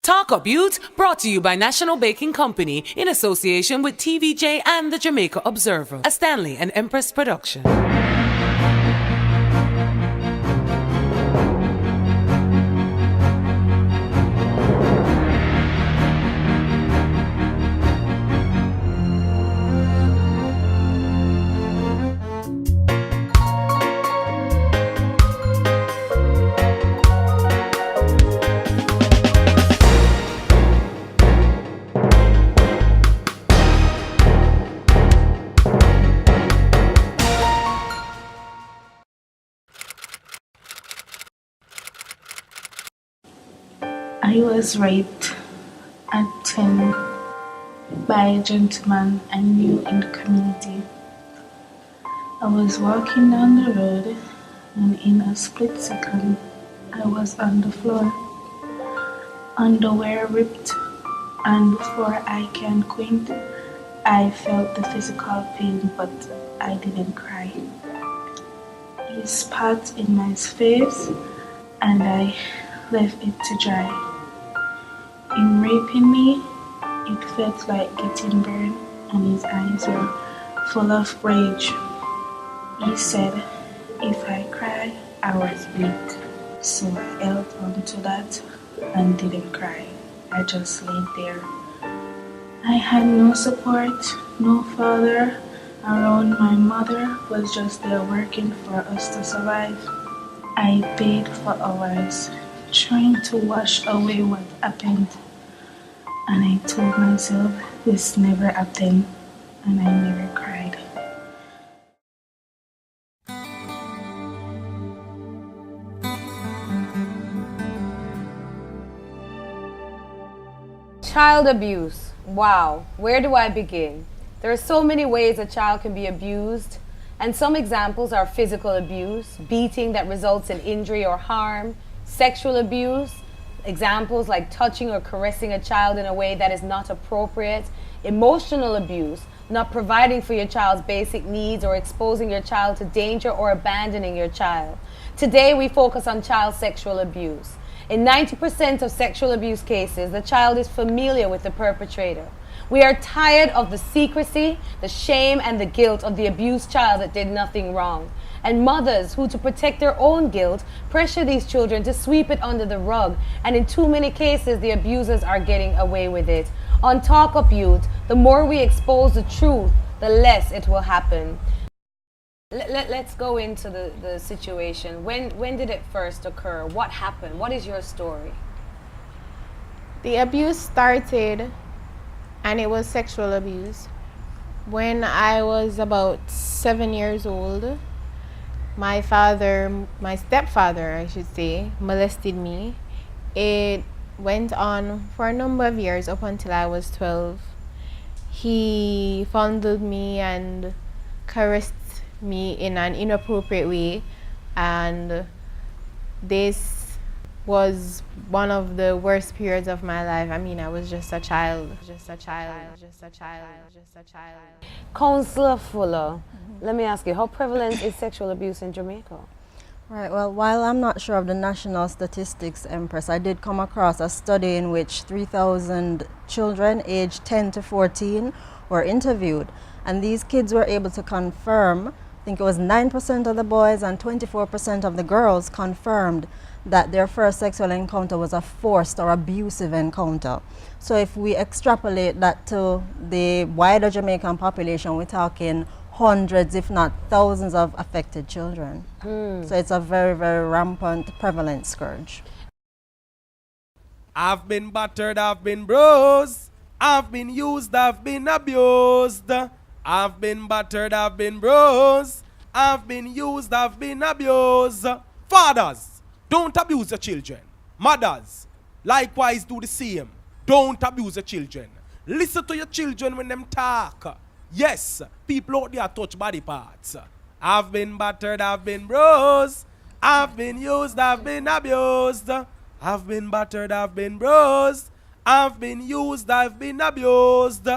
Talk Up Yout, brought to you by National Baking Company in association with TVJ and the Jamaica Observer, a Stanley and Empress production. I was raped at 10 by a gentleman I knew in the community. I was walking down the road and in a split second I was on the floor, underwear ripped, and before I can quint, I felt the physical pain but I didn't cry. He spat in my face and I left it to dry. In raping me, it felt like getting burned, and his eyes were full of rage. He said, if I cry, I was weak. So I held on to that and didn't cry. I just laid there. I had no support, no father around. My mother was just there working for us to survive. I paid for hours, trying to wash away what happened. And I told myself this never happened, and I never cried. Child abuse. Wow, where do I begin? There are so many ways a child can be abused, and some examples are physical abuse, beating that results in injury or harm, sexual abuse, examples like touching or caressing a child in a way that is not appropriate, emotional abuse, not providing for your child's basic needs or exposing your child to danger or abandoning your child. Today we focus on child sexual abuse. In 90% of sexual abuse cases, the child is familiar with the perpetrator. We are tired of the secrecy, the shame, and the guilt of the abused child that did nothing wrong. And mothers who, to protect their own guilt, pressure these children to sweep it under the rug. And in too many cases, the abusers are getting away with it. On Talk Up Yout, the more we expose the truth, the less it will happen. Let's go into the situation. When did it first occur? What happened? What is your story? The abuse started, and it was sexual abuse, when I was about 7 years old. My stepfather, I should say, molested me. It went on for a number of years up until I was 12. He fondled me and caressed me in an inappropriate way, and this was one of the worst periods of my life. I mean, I was just a child. Counselor Fuller, let me ask you, how prevalent is sexual abuse in Jamaica? Right, well, while I'm not sure of the national statistics, Empress, I did come across a study in which 3,000 children aged 10 to 14 were interviewed. And these kids were able to confirm, I think it was 9% of the boys and 24% of the girls confirmed that their first sexual encounter was a forced or abusive encounter. So if we extrapolate that to the wider Jamaican population, we're talking hundreds, if not thousands, of affected children. So it's a very, very rampant, prevalent scourge. I've been battered, I've been bruised, I've been used, I've been abused. I've been battered, I've been bruised, I've been used, I've been abused. Fathers, don't abuse your children. Mothers, likewise do the same. Don't abuse your children. Listen to your children when them talk. Yes, people out there touch body parts. I've been battered, I've been bruised, I've been used, I've been abused. I've been battered, I've been bruised, I've been used, I've been abused.